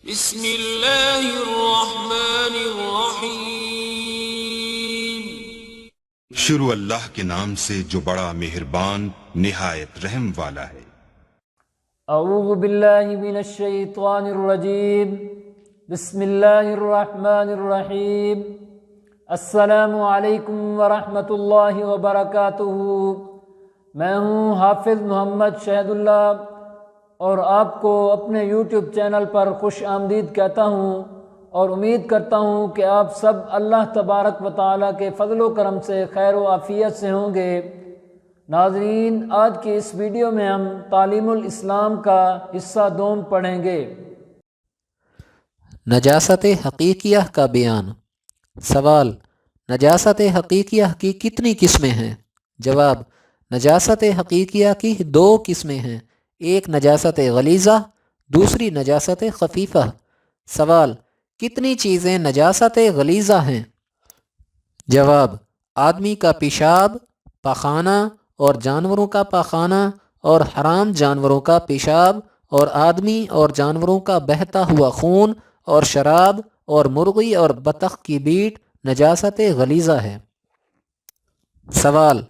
بسم اللہ الرحمن الرحیم۔ شروع اللہ کے نام سے جو بڑا مہربان نہایت رحم والا ہے۔ اعوذ باللہ من الشیطان الرجیم، بسم اللہ الرحمن الرحیم۔ السلام علیکم ورحمۃ اللہ وبرکاتہ۔ میں ہوں حافظ محمد شہد اللہ اور آپ کو اپنے یوٹیوب چینل پر خوش آمدید کہتا ہوں اور امید کرتا ہوں کہ آپ سب اللہ تبارک و تعالیٰ کے فضل و کرم سے خیر و عافیت سے ہوں گے۔ ناظرین، آج کی اس ویڈیو میں ہم تعلیم الاسلام کا حصہ دوم پڑھیں گے۔ نجاست حقیقیہ کا بیان۔ سوال: نجاست حقیقیہ کی کتنی قسمیں ہیں؟ جواب: نجاست حقیقیہ کی دو قسمیں ہیں، ایک نجاست غلیظہ، دوسری نجاست خفیفہ۔ سوال: کتنی چیزیں نجاست غلیظہ ہیں؟ جواب: آدمی کا پیشاب، پاخانہ اور جانوروں کا پاخانہ اور حرام جانوروں کا پیشاب اور آدمی اور جانوروں کا بہتا ہوا خون اور شراب اور مرغی اور بطخ کی بیٹ نجاست غلیظہ ہے۔ سوال: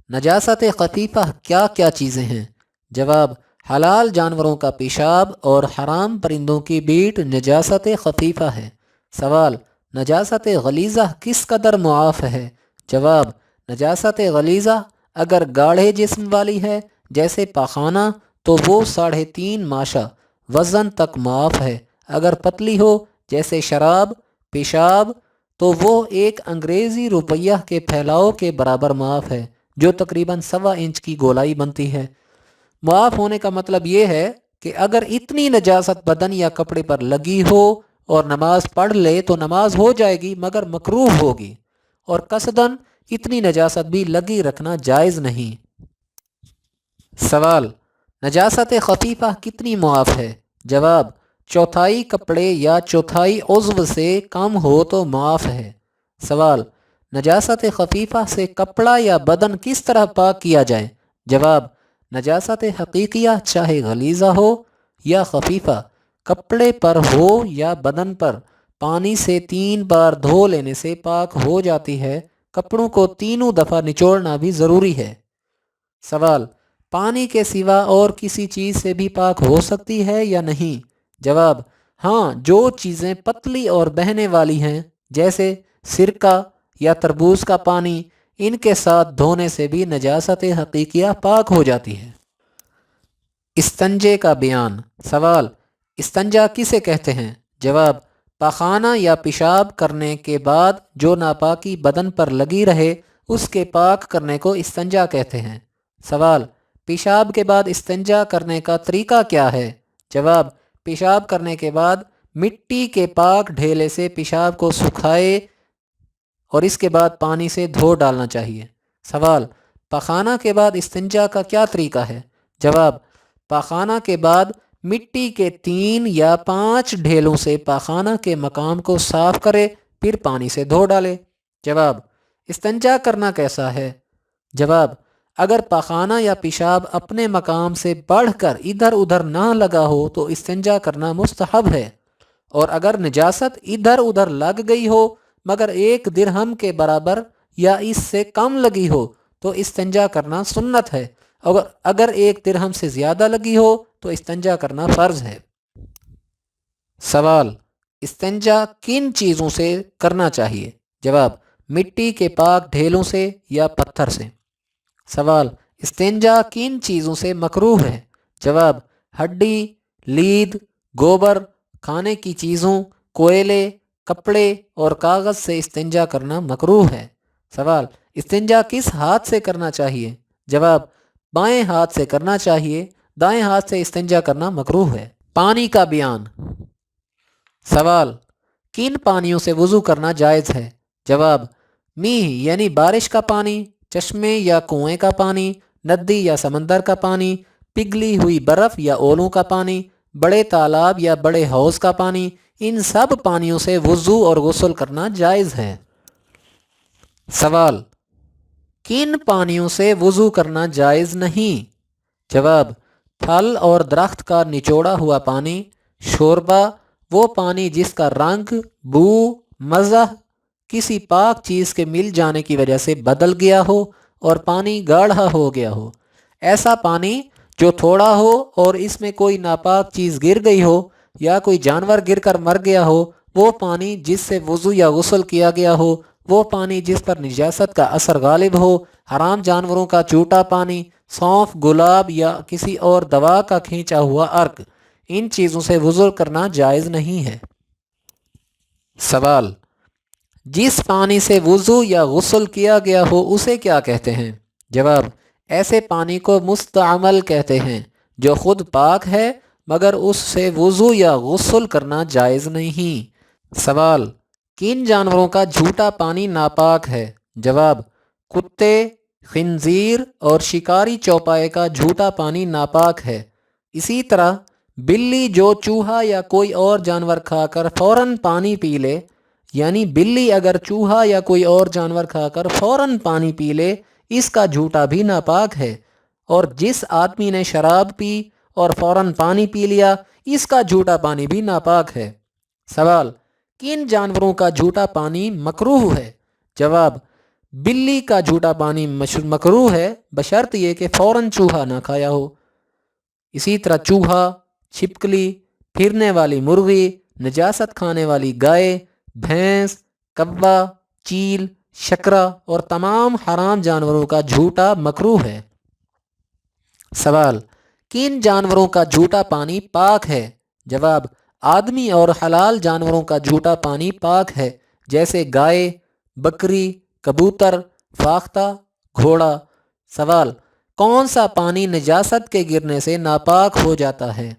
نجاست خفیفہ کیا کیا چیزیں ہیں؟ جواب: حلال جانوروں کا پیشاب اور حرام پرندوں کی بیٹ نجاست خفیفہ ہے۔ سوال: نجاست غلیظہ کس قدر معاف ہے؟ جواب: نجاست غلیظہ اگر گاڑھے جسم والی ہے جیسے پاخانہ تو وہ 3.5 ماشا وزن تک معاف ہے، اگر پتلی ہو جیسے شراب، پیشاب تو وہ 1 انگریزی روپیہ کے پھیلاؤ کے برابر معاف ہے، جو تقریباً 1.25 انچ کی گولائی بنتی ہے۔ معاف ہونے کا مطلب یہ ہے کہ اگر اتنی نجاست بدن یا کپڑے پر لگی ہو اور نماز پڑھ لے تو نماز ہو جائے گی مگر مکروہ ہوگی، اور قصداً اتنی نجاست بھی لگی رکھنا جائز نہیں۔ سوال: نجاست خفیفہ کتنی معاف ہے؟ جواب: 1/4 کپڑے یا 1/4 عضو سے کم ہو تو معاف ہے۔ سوال: نجاست خفیفہ سے کپڑا یا بدن کس طرح پاک کیا جائے؟ جواب: نجاست حقیقیہ چاہے غلیظہ ہو یا خفیفہ، کپڑے پر ہو یا بدن پر، پانی سے 3 بار دھو لینے سے پاک ہو جاتی ہے۔ کپڑوں کو 3 دفعہ نچوڑنا بھی ضروری ہے۔ سوال: پانی کے سوا اور کسی چیز سے بھی پاک ہو سکتی ہے یا نہیں؟ جواب: ہاں، جو چیزیں پتلی اور بہنے والی ہیں جیسے سرکہ یا تربوز کا پانی، ان کے ساتھ دھونے سے بھی نجاست حقیقیہ پاک ہو جاتی ہے۔ استنجے کا بیان۔ سوال: استنجا کسے کہتے ہیں؟ جواب: پاخانہ یا پیشاب کرنے کے بعد جو ناپاکی بدن پر لگی رہے اس کے پاک کرنے کو استنجا کہتے ہیں۔ سوال: پیشاب کے بعد استنجا کرنے کا طریقہ کیا ہے؟ جواب: پیشاب کرنے کے بعد مٹی کے پاک ڈھیلے سے پیشاب کو سکھائے اور اس کے بعد پانی سے دھو ڈالنا چاہیے۔ سوال: پاخانہ کے بعد استنجا کا کیا طریقہ ہے؟ جواب: پاخانہ کے بعد مٹی کے 3 یا 5 ڈھیلوں سے پاخانہ کے مقام کو صاف کرے، پھر پانی سے دھو ڈالے۔ جواب: استنجا کرنا کیسا ہے؟ جواب: اگر پاخانہ یا پیشاب اپنے مقام سے بڑھ کر ادھر ادھر نہ لگا ہو تو استنجا کرنا مستحب ہے، اور اگر نجاست ادھر ادھر لگ گئی ہو مگر 1 درہم کے برابر یا اس سے کم لگی ہو تو استنجا کرنا سنت ہے، اگر 1 درہم سے زیادہ لگی ہو تو استنجا کرنا فرض ہے۔ سوال: استنجا کن چیزوں سے کرنا چاہیے؟ جواب: مٹی کے پاک ڈھیلوں سے یا پتھر سے۔ سوال: استنجا کن چیزوں سے مکروہ ہے؟ جواب: ہڈی، لید، گوبر، کھانے کی چیزوں، کوئلے، کپڑے اور کاغذ سے استنجا کرنا مکروہ ہے۔ سوال: استنجا کس ہاتھ سے کرنا چاہیے؟ جواب: بائیں ہاتھ سے کرنا چاہیے، دائیں ہاتھ سے استنجا کرنا مکروہ ہے۔ پانی کا بیان۔ سوال: کن پانیوں سے وضو کرنا جائز ہے؟ جواب: میہ یعنی بارش کا پانی، چشمے یا کنویں کا پانی، ندی یا سمندر کا پانی، پگھلی ہوئی برف یا اولوں کا پانی، بڑے تالاب یا بڑے حوض کا پانی، ان سب پانیوں سے وضو اور غسل کرنا جائز ہے۔ سوال: کن پانیوں سے وضو کرنا جائز نہیں؟ جواب: پھل اور درخت کا نچوڑا ہوا پانی، شوربہ، وہ پانی جس کا رنگ، بو، مزہ کسی پاک چیز کے مل جانے کی وجہ سے بدل گیا ہو اور پانی گاڑھا ہو گیا ہو۔ ایسا پانی جو تھوڑا ہو اور اس میں کوئی ناپاک چیز گر گئی ہو یا کوئی جانور گر کر مر گیا ہو، وہ پانی جس سے وضو یا غسل کیا گیا ہو، وہ پانی جس پر نجاست کا اثر غالب ہو، حرام جانوروں کا چوٹا پانی، سونف، گلاب یا کسی اور دوا کا کھینچا ہوا عرق، ان چیزوں سے وضو کرنا جائز نہیں ہے۔ سوال: جس پانی سے وضو یا غسل کیا گیا ہو اسے کیا کہتے ہیں؟ جواب: ایسے پانی کو مستعمل کہتے ہیں جو خود پاک ہے مگر اس سے وضو یا غسل کرنا جائز نہیں۔ سوال: کن جانوروں کا جھوٹا پانی ناپاک ہے؟ جواب: کتے، خنزیر اور شکاری چوپائے کا جھوٹا پانی ناپاک ہے۔ اسی طرح بلی جو چوہا یا کوئی اور جانور کھا کر فوراً پانی پی لے، یعنی بلی اگر چوہا یا کوئی اور جانور کھا کر فوراً پانی پی لے، اس کا جھوٹا بھی ناپاک ہے، اور جس آدمی نے شراب پی اور فوراً پانی پی لیا، اس کا جھوٹا پانی بھی ناپاک ہے۔ سوال: کن جانوروں کا جھوٹا پانی مکروہ ہے؟ جواب: بلی کا جھوٹا پانی مکروہ ہے بشرط یہ کہ فوراً چوہا نہ کھایا ہو۔ اسی طرح چوہا، چھپکلی، پھرنے والی مرغی، نجاست کھانے والی گائے، بھینس، کوا، چیل، شکرا اور تمام حرام جانوروں کا جھوٹا مکروہ ہے۔ سوال: کن جانوروں کا جھوٹا پانی پاک ہے؟ جواب: آدمی اور حلال جانوروں کا جھوٹا پانی پاک ہے، جیسے گائے، بکری، کبوتر، فاختہ، گھوڑا۔ سوال: کون سا پانی نجاست کے گرنے سے ناپاک ہو جاتا ہے؟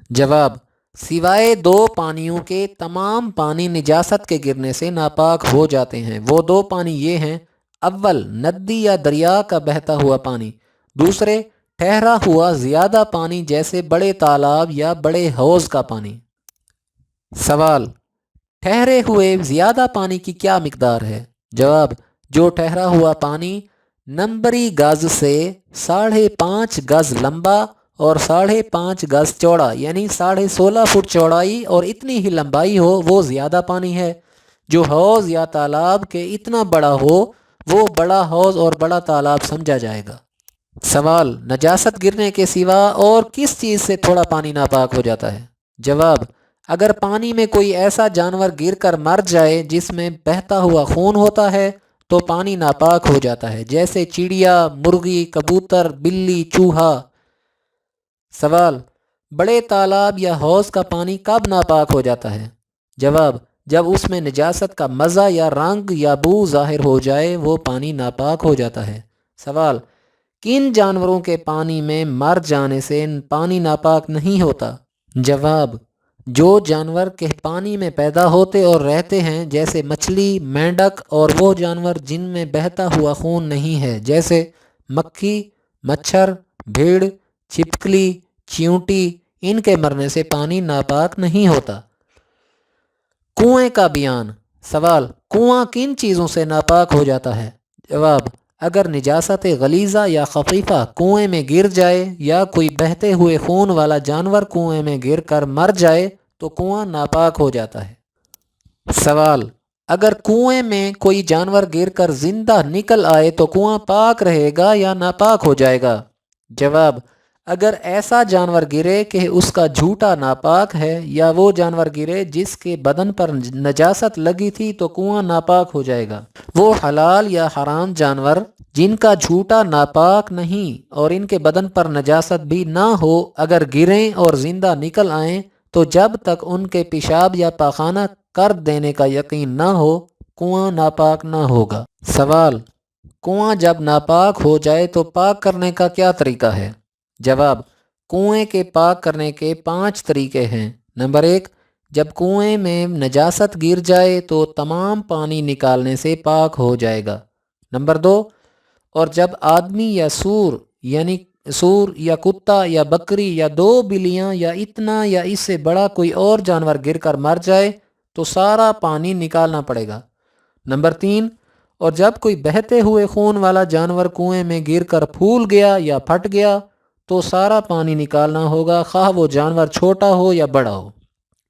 جواب: سوائے دو پانیوں کے تمام پانی نجاست کے گرنے سے ناپاک ہو جاتے ہیں۔ وہ دو پانی یہ ہیں: اول ندی یا دریا کا بہتا ہوا پانی، دوسرے ٹھہرا ہوا زیادہ پانی جیسے بڑے تالاب یا بڑے حوض کا پانی۔ سوال: ٹھہرے ہوئے زیادہ پانی کی کیا مقدار ہے؟ جواب: جو ٹھہرا ہوا پانی نمبری گز سے 5.5 گز لمبا اور 5.5 گز چوڑا، یعنی 16.5 فٹ چوڑائی اور اتنی ہی لمبائی ہو، وہ زیادہ پانی ہے۔ جو حوض یا تالاب کے اتنا بڑا ہو، وہ بڑا حوض اور بڑا تالاب سمجھا جائے گا۔ سوال: نجاست گرنے کے سوا اور کس چیز سے تھوڑا پانی ناپاک ہو جاتا ہے؟ جواب: اگر پانی میں کوئی ایسا جانور گر کر مر جائے جس میں بہتا ہوا خون ہوتا ہے تو پانی ناپاک ہو جاتا ہے، جیسے چڑیا، مرغی، کبوتر، بلی، چوہا۔ سوال: بڑے تالاب یا حوض کا پانی کب ناپاک ہو جاتا ہے؟ جواب: جب اس میں نجاست کا مزہ یا رنگ یا بو ظاہر ہو جائے، وہ پانی ناپاک ہو جاتا ہے۔ سوال: کن جانوروں کے پانی میں مر جانے سے پانی ناپاک نہیں ہوتا؟ جواب: جو جانور کہ پانی میں پیدا ہوتے اور رہتے ہیں، جیسے مچھلی، مینڈک، اور وہ جانور جن میں بہتا ہوا خون نہیں ہے، جیسے مکھی، مچھر، بھیڑ، چھپکلی، چیونٹی، ان کے مرنے سے پانی ناپاک نہیں ہوتا۔ کنویں کا بیان۔ سوال: کنواں کن چیزوں سے ناپاک ہو جاتا ہے؟ جواب: اگر نجاست غلیظہ یا خفیفہ کنویں میں گر جائے یا کوئی بہتے ہوئے خون والا جانور کنویں میں گر کر مر جائے تو کنواں ناپاک ہو جاتا ہے۔ سوال: اگر کنویں میں کوئی جانور گر کر زندہ نکل آئے تو کنواں پاک رہے گا یا ناپاک ہو جائے گا؟ جواب: اگر ایسا جانور گرے کہ اس کا جھوٹا ناپاک ہے یا وہ جانور گرے جس کے بدن پر نجاست لگی تھی تو کنواں ناپاک ہو جائے گا۔ وہ حلال یا حرام جانور جن کا جھوٹا ناپاک نہیں اور ان کے بدن پر نجاست بھی نہ ہو، اگر گریں اور زندہ نکل آئیں تو جب تک ان کے پیشاب یا پاخانہ کر دینے کا یقین نہ ہو، کنواں ناپاک نہ ہوگا۔ سوال: کنواں جب ناپاک ہو جائے تو پاک کرنے کا کیا طریقہ ہے؟ جواب: کنویں کے پاک کرنے کے 5 طریقے ہیں۔ نمبر 1، جب کنویں میں نجاست گر جائے تو تمام پانی نکالنے سے پاک ہو جائے گا۔ نمبر 2، اور جب آدمی یا سور، یعنی سور یا کتا یا بکری یا 2 بلیاں یا اتنا یا اس سے بڑا کوئی اور جانور گر کر مر جائے تو سارا پانی نکالنا پڑے گا۔ نمبر 3، اور جب کوئی بہتے ہوئے خون والا جانور کنویں میں گر کر پھول گیا یا پھٹ گیا تو سارا پانی نکالنا ہوگا، خواہ وہ جانور چھوٹا ہو یا بڑا ہو۔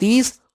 30